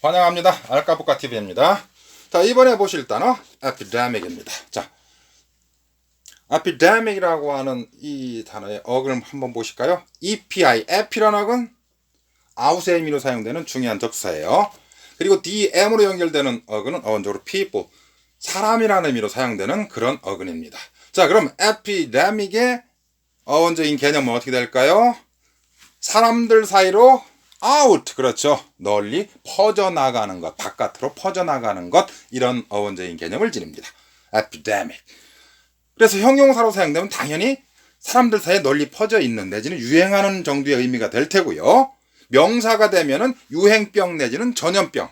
환영합니다. 알까부까 TV입니다. 자, 이번에 보실 단어 epidemic입니다. 자, epidemic이라고 하는 이 단어의 어근을 한번 보실까요? EPI, epi라는 어근 아웃의 의미로 사용되는 중요한 접사예요. 그리고 DM으로 연결되는 어근은 어원적으로 people, 사람이라는 의미로 사용되는 그런 어근입니다. 자, 그럼 epidemic의 어원적인 개념은 어떻게 될까요? 사람들 사이로 out, 그렇죠. 널리 퍼져나가는 것, 바깥으로 퍼져나가는 것, 이런 어원적인 개념을 지닙니다. epidemic. 그래서 형용사로 사용되면 당연히 사람들 사이에 널리 퍼져 있는 내지는 유행하는 정도의 의미가 될 테고요. 명사가 되면은 유행병 내지는 전염병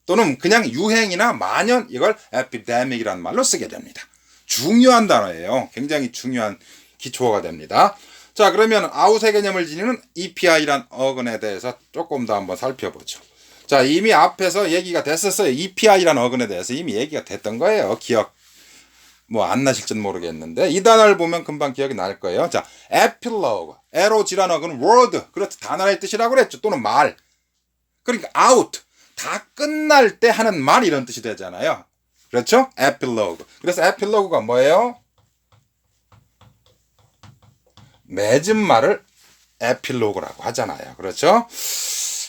또는 그냥 유행이나 만연, 이걸 epidemic이라는 말로 쓰게 됩니다. 중요한 단어예요. 굉장히 중요한 기초어가 됩니다. 자, 그러면 아웃의 개념을 지니는 EPI란 어근에 대해서 조금 더 한번 살펴보죠. 자, 이미 앞에서 얘기가 됐었어요. EPI란 어근에 대해서 이미 얘기가 됐던 거예요. 기억 안 나실지는 모르겠는데 이 단어를 보면 금방 기억이 날 거예요. 자, epilogue, 에로지란 어근은 word, 그렇죠. 단어의 뜻이라고 그랬죠. 또는 말. 그러니까 out, 다 끝날 때 하는 말, 이런 뜻이 되잖아요. 그렇죠? epilogue. 그래서 epilogue가 뭐예요? 맺은 말을 에필로그라고 하잖아요. 그렇죠?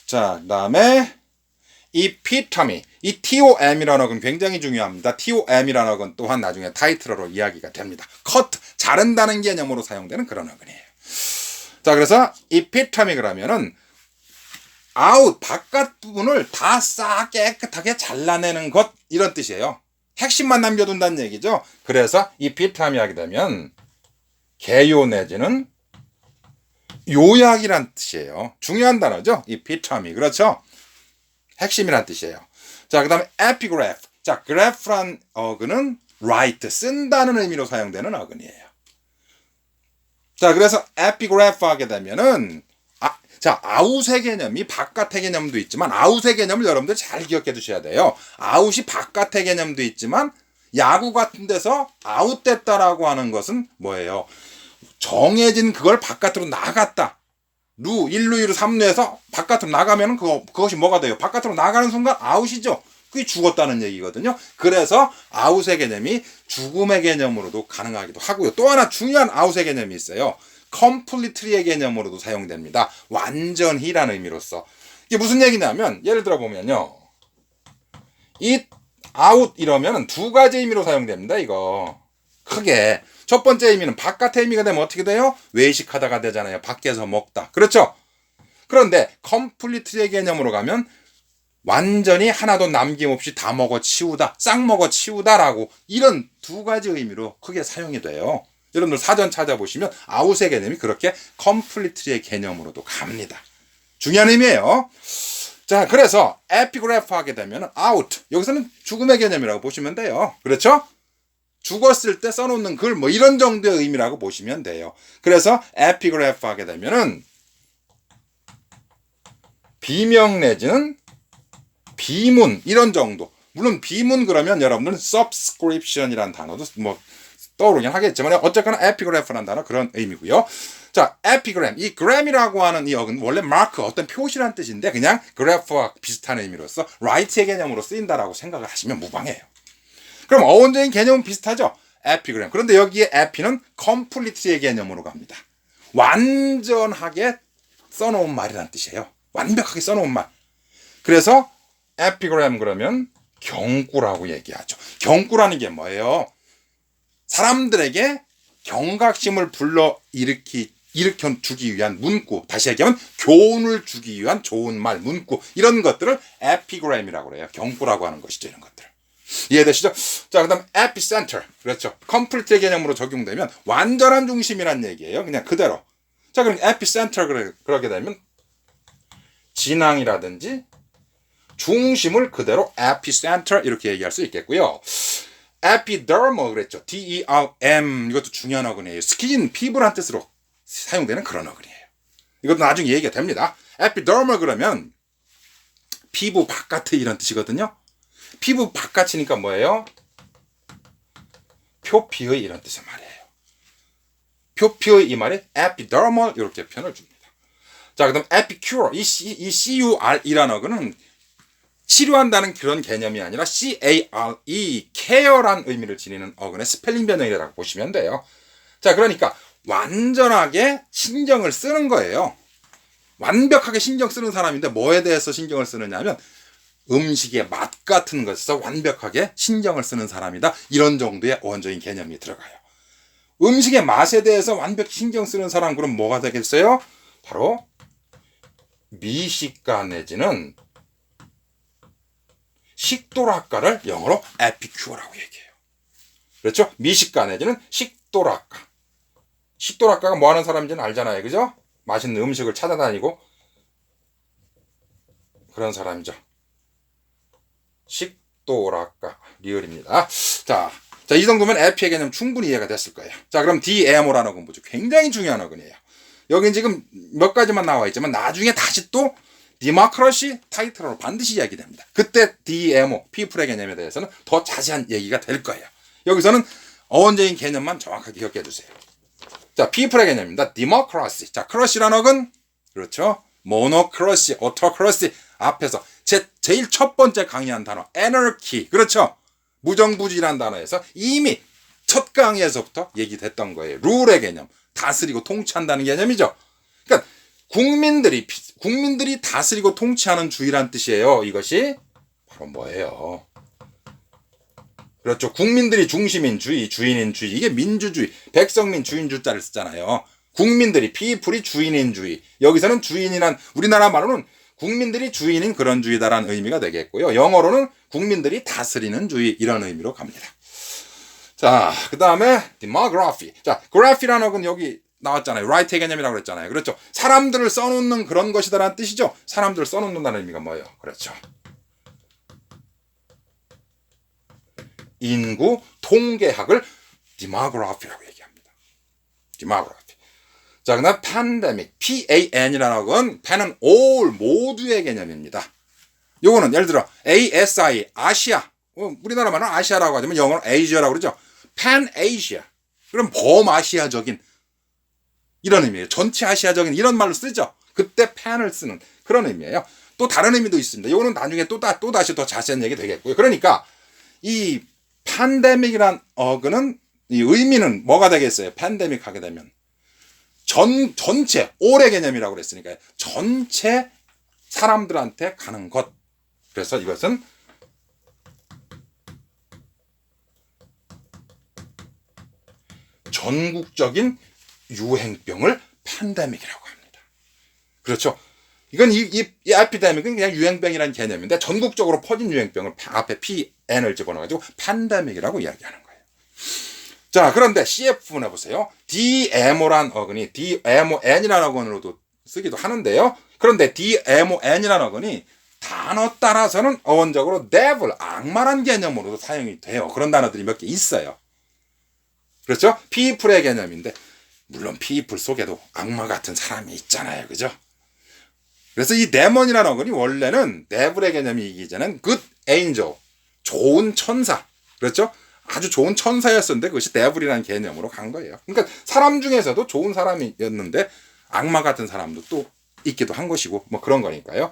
자, 그 다음에 epitome, 이 TOM이라는 어근 굉장히 중요합니다. TOM이라는 어근 또한 나중에 타이틀어로 이야기가 됩니다. cut, 자른다는 개념으로 사용되는 그런 어근이에요. 자, 그래서 epitome 그러면은 out, 바깥 부분을 다 싹 깨끗하게 잘라내는 것, 이런 뜻이에요. 핵심만 남겨둔다는 얘기죠. 그래서 epitome 하게 되면 개요 내지는 요약이란 뜻이에요. 중요한 단어죠. epitome. 그렇죠? 핵심이란 뜻이에요. 자, 그 다음에 epigraph. 자, graph란 어근은 write, 쓴다는 의미로 사용되는 어근이에요. 자, 그래서 epigraph 하게 되면은 자, 아웃의 개념이 바깥의 개념도 있지만 아웃의 개념을 여러분들 잘 기억해 두셔야 돼요. 아웃이 바깥의 개념도 있지만 야구 같은 데서 아웃됐다라고 하는 것은 뭐예요? 정해진 그걸 바깥으로 나갔다. 1루, 2루, 3루에서 바깥으로 나가면 그것이 뭐가 돼요? 바깥으로 나가는 순간 아웃이죠. 그게 죽었다는 얘기거든요. 그래서 아웃의 개념이 죽음의 개념으로도 가능하기도 하고요. 또 하나 중요한 아웃의 개념이 있어요. completely의 개념으로도 사용됩니다. 완전히라는 의미로서. 이게 무슨 얘기냐면 예를 들어 보면요. it, out 이러면 두 가지 의미로 사용됩니다. 이거 크게. 첫 번째 의미는 바깥의 의미가 되면 어떻게 돼요? 외식하다가 되잖아요. 밖에서 먹다. 그렇죠? 그런데 completely의 개념으로 가면 완전히 하나도 남김없이 다 먹어 치우다, 싹 먹어 치우다라고, 이런 두 가지 의미로 크게 사용이 돼요. 여러분들 사전 찾아보시면 아웃의 개념이 그렇게 completely의 개념으로도 갑니다. 중요한 의미예요. 자, 그래서 epigraph 하게 되면 out, 여기서는 죽음의 개념이라고 보시면 돼요. 그렇죠? 죽었을 때 써놓는 글, 이런 정도의 의미라고 보시면 돼요. 그래서 epigraph 하게 되면은 비명 내지는 비문, 이런 정도. 물론 비문 그러면 여러분들은 subscription이라는 단어도 떠오르긴 하겠지만 어쨌거나 epigraph라는 단어 그런 의미고요. 자, epigram, 이 gram이라고 하는 이 어근 원래 마크, 어떤 표시란 뜻인데 그냥 graph와 비슷한 의미로서 write의 개념으로 쓰인다라고 생각을 하시면 무방해요. 그럼 어원적인 개념은 비슷하죠? epigram. 그런데 여기에 epi는 completely의 개념으로 갑니다. 완전하게 써놓은 말이라는 뜻이에요. 완벽하게 써놓은 말. 그래서 epigram 그러면 경구라고 얘기하죠. 경구라는 게 뭐예요? 사람들에게 경각심을 일으켜 주기 위한 문구, 다시 얘기하면 교훈을 주기 위한 좋은 말, 문구, 이런 것들을 epigram이라고 그래요. 경구라고 하는 것이죠. 이런 것들. 이해되시죠? 자, 그 다음 epicenter. 그렇죠. 컴플리트의 개념으로 적용되면 완전한 중심이란 얘기예요. 그냥 그대로. 자, 그럼 epicenter 그러게 되면 진앙이라든지 중심을 그대로 epicenter 이렇게 얘기할 수 있겠고요. epidermal 그랬죠. D-E-R-M, 이것도 중요한 어근이에요. 스킨, 피부란 뜻으로 사용되는 그런 어근이에요. 이것도 나중에 얘기가 됩니다. epidermal 그러면 피부 바깥의 이런 뜻이거든요. 피부 바깥이니까 뭐예요? 표피의 이런 뜻의 말이에요. 표피의 이 말이 epidermal 이렇게 표현을 줍니다. 자, 그다음 epicure, 이 CUR이라는 어근은 치료한다는 그런 개념이 아니라 C-A-R-E, care란 의미를 지니는 어근의 스펠링 변형이라고 보시면 돼요. 자, 그러니까 완전하게 신경을 쓰는 거예요. 완벽하게 신경 쓰는 사람인데 뭐에 대해서 신경을 쓰느냐면 음식의 맛 같은 것에서 완벽하게 신경을 쓰는 사람이다. 이런 정도의 원적인 개념이 들어가요. 음식의 맛에 대해서 완벽히 신경 쓰는 사람, 그럼 뭐가 되겠어요? 바로 미식가 내지는 식도락가를 영어로 에피큐어라고 얘기해요. 그렇죠? 미식가 내지는 식도락가. 식도락가가 뭐 하는 사람인지는 알잖아요. 그죠? 맛있는 음식을 찾아다니고 그런 사람이죠. 식도락가. 리얼입니다. 자, 이 정도면 에피의 개념 충분히 이해가 됐을 거예요. 자, 그럼 DMO라는 어근 보죠. 굉장히 중요한 어근이에요. 여긴 지금 몇 가지만 나와 있지만 나중에 다시 또 디모크라시 타이틀로 반드시 이야기됩니다. 그때 DMO, 피플의 개념에 대해서는 더 자세한 얘기가 될 거예요. 여기서는 어원적인 개념만 정확하게 기억해 주세요. 자, 피플의 개념입니다. 디모크라시. 자, 크러시라는 어근, 그렇죠? 모노크러시, 오토크러시 앞에서 제일 첫 번째 강의한 단어 anarchy, 그렇죠? 무정부주의라는 단어에서 이미 첫 강의에서부터 얘기됐던 거예요. 룰의 개념, 다스리고 통치한다는 개념이죠. 그러니까 국민들이 다스리고 통치하는 주의란 뜻이에요. 이것이 바로 뭐예요? 그렇죠. 국민들이 중심인 주의, 주인인 주의. 이게 민주주의. 백성민 주인 주자를 쓰잖아요. 국민들이, 피플이 주인인 주의. 여기서는 주인이란, 우리나라 말로는 국민들이 주인인 그런 주의다라는 의미가 되겠고요. 영어로는 국민들이 다스리는 주의, 이런 의미로 갑니다. 자, 그 다음에 demography. 자, graph이라는 건 여기 나왔잖아요. write의 개념이라고 그랬잖아요. 그렇죠. 사람들을 써놓는 그런 것이다라는 뜻이죠. 사람들을 써놓는다는 의미가 뭐예요? 그렇죠. 인구 통계학을 demography라고 얘기합니다. demography. 자, 그 다음 pandemic, PAN이라는 건 pan은 all, 모두의 개념입니다. 요거는 예를 들어 ASI, 아시아, 우리나라 말은 아시아라고 하지만 영어로 Asia라고 그러죠. pan Asia, 그럼 범아시아적인 이런 의미예요. 전체 아시아적인 이런 말로 쓰죠. 그때 pan을 쓰는 그런 의미예요. 또 다른 의미도 있습니다. 요거는 나중에 또 다시 더 자세한 얘기 되겠고요. 그러니까 이 팬데믹이란 어근은 이 의미는 뭐가 되겠어요? 팬데믹 하게 되면 전체 올의 개념이라고 그랬으니까 전체 사람들한테 가는 것. 그래서 이것은 전국적인 유행병을 팬데믹이라고 합니다. 그렇죠? 이건 이 에피데믹은 그냥 유행병이라는 개념인데 전국적으로 퍼진 유행병을 앞에 PN을 집어넣어가지고 팬데믹이라고 이야기하는 거예요. 자, 그런데 CF 해보세요. DMO란 어근이 DMON이라는 어근으로도 쓰기도 하는데요. 그런데 DMON이라는 어근이 단어 따라서는 어원적으로 devil, 악마란 개념으로도 사용이 돼요. 그런 단어들이 몇 개 있어요. 그렇죠? people의 개념인데 물론 people 속에도 악마 같은 사람이 있잖아요. 그죠? 그래서 이 데몬이라는 어근이 원래는 devil의 개념이기 전엔 good angel, 좋은 천사. 그렇죠? 아주 좋은 천사였었는데 그것이 devil이라는 개념으로 간 거예요. 그러니까 사람 중에서도 좋은 사람이었는데 악마 같은 사람도 또 있기도 한 것이고 뭐 그런 거니까요.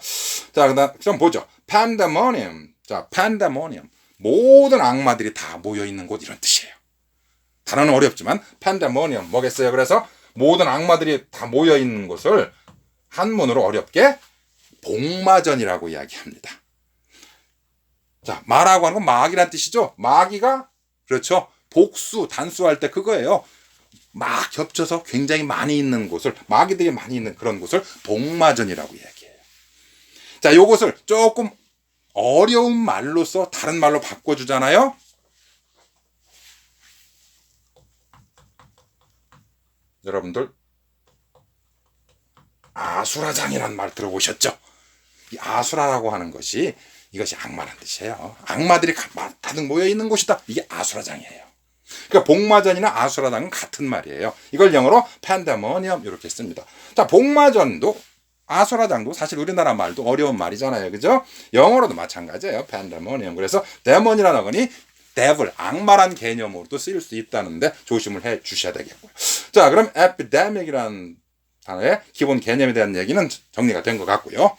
자, 그다음 좀 보죠. pandemonium. 자, pandemonium. 모든 악마들이 다 모여 있는 곳 이런 뜻이에요. 단어는 어렵지만 pandemonium 뭐겠어요? 그래서 모든 악마들이 다 모여 있는 곳을 한문으로 어렵게 복마전이라고 이야기합니다. 자, 마라고 하는 건 마귀란 뜻이죠. 마귀가 그렇죠. 복수, 단수할 때 그거예요. 막 겹쳐서 굉장히 많이 있는 곳을, 마귀들이 많이 있는 그런 곳을 복마전이라고 이야기해요. 자, 요것을 조금 어려운 말로써 다른 말로 바꿔주잖아요. 여러분들 아수라장이라는 말 들어보셨죠? 이 아수라라고 하는 것이 이것이 악마란 뜻이에요. 악마들이 가득 모여 있는 곳이다. 이게 아수라장이에요. 그러니까 복마전이나 아수라장은 같은 말이에요. 이걸 영어로 pandemonium 이렇게 씁니다. 자, 복마전도 아수라장도 사실 우리나라 말도 어려운 말이잖아요. 그죠? 영어로도 마찬가지예요. pandemonium. 그래서 데몬이라는 어근이 devil, 악마란 개념으로도 쓰일 수 있다는데 조심을 해 주셔야 되겠고요. 자, 그럼 epidemic이라는 단어의 기본 개념에 대한 얘기는 정리가 된 것 같고요.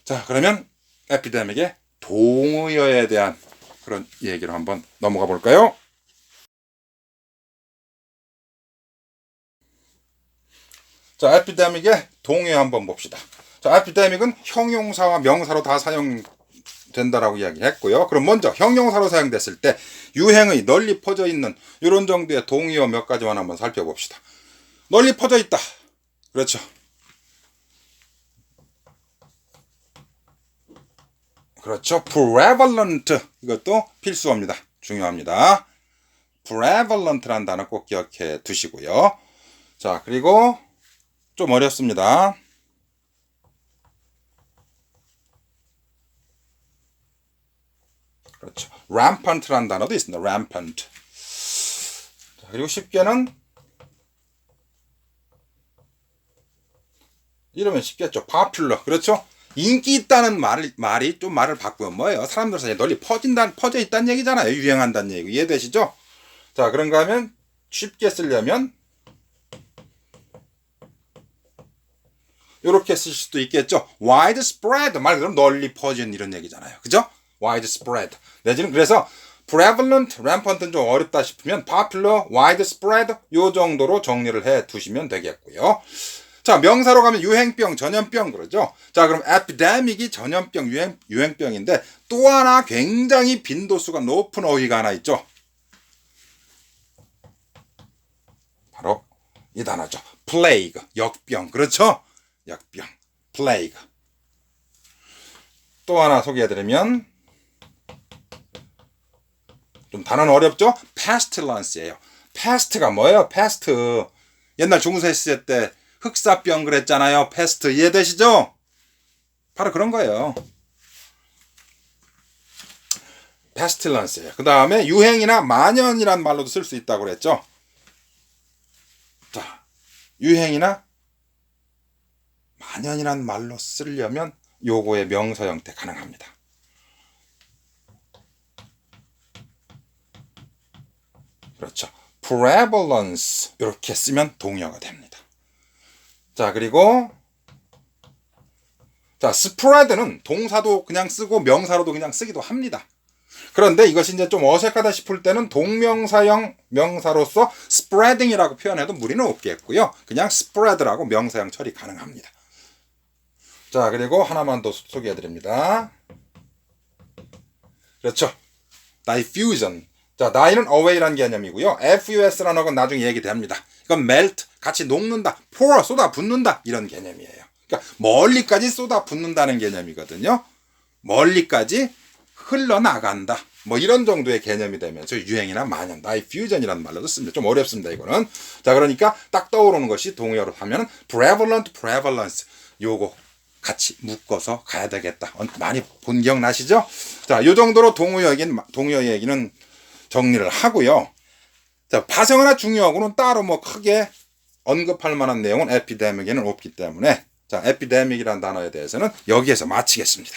자, 그러면 epidemic의 동의어에 대한 그런 얘기로 한번 넘어가 볼까요? 자, 에피데믹의 동의어 한번 봅시다. 자, 에피데믹은 형용사와 명사로 다 사용된다라고 이야기했고요. 그럼 먼저 형용사로 사용됐을 때 유행의 널리 퍼져 있는 이런 정도의 동의어 몇 가지만 한번 살펴봅시다. 널리 퍼져 있다. 그렇죠. 그렇죠. prevalent 이것도 필수어입니다. 중요합니다. prevalent라는 단어 꼭 기억해 두시고요. 자, 그리고 좀 어렵습니다. 그렇죠. rampant라는 단어도 있습니다. rampant. 자, 그리고 쉽게는 이러면 쉽겠죠. popular. 그렇죠. 인기 있다는 말이 좀 말을 바꾸면 뭐예요? 사람들 사이에 널리 퍼져 있다는 얘기잖아요. 유행한다는 얘기. 이해되시죠? 자, 그런가 하면 쉽게 쓰려면 이렇게 쓸 수도 있겠죠. widespread 말 그대로 널리 퍼진 이런 얘기잖아요. 그죠? widespread. 내지는 그래서 prevalent, rampant는 좀 어렵다 싶으면 popular, widespread 요 정도로 정리를 해 두시면 되겠고요. 자, 명사로 가면 유행병, 전염병 그러죠. 자, 그럼 epidemic이 전염병, 유행병인데 또 하나 굉장히 빈도수가 높은 어휘가 하나 있죠. 바로 이 단어죠. plague, 역병. 그렇죠? 역병, plague. 또 하나 소개해드리면 좀 단어는 어렵죠? pestilence예요. pest가 뭐예요? pest. 옛날 중세 시대 때 흑사병 그랬잖아요. pest 이해되시죠? 바로 그런 거예요. pestilence예요. 그 다음에 유행이나 만연이란 말로도 쓸 수 있다고 그랬죠. 자, 유행이나 만연이란 말로 쓰려면 요거의 명사 형태 가능합니다. 그렇죠. prevalence 이렇게 쓰면 동의어가 됩니다. 자, 그리고 자, spread는 동사도 그냥 쓰고 명사로도 그냥 쓰기도 합니다. 그런데 이것이 이제 좀 어색하다 싶을 때는 동명사형 명사로서 spreading이라고 표현해도 무리는 없겠고요. 그냥 spread라고 명사형 처리 가능합니다. 자, 그리고 하나만 더 소개해드립니다. 그렇죠. diffusion. 자, die는 away라는 개념이고요. fus라는 건 나중에 얘기됩니다. 이건 melt, 같이 녹는다, pour, 쏟아 붓는다 이런 개념이에요. 그러니까 멀리까지 쏟아 붓는다는 개념이거든요. 멀리까지 흘러나간다. 뭐 이런 정도의 개념이 되면서 유행이나 만연, diffusion이라는 말로도 씁니다. 좀 어렵습니다, 이거는. 자, 그러니까 딱 떠오르는 것이 동의어로 하면 prevalent, prevalence 요거 같이 묶어서 가야 되겠다. 많이 본 기억 나시죠? 자, 요 정도로 동의어 얘기는 정리를 하고요. 자, 파생어나 중요하고는 따로 뭐 크게 언급할 만한 내용은 에피데믹에는 없기 때문에 자, 에피데믹이라는 단어에 대해서는 여기에서 마치겠습니다.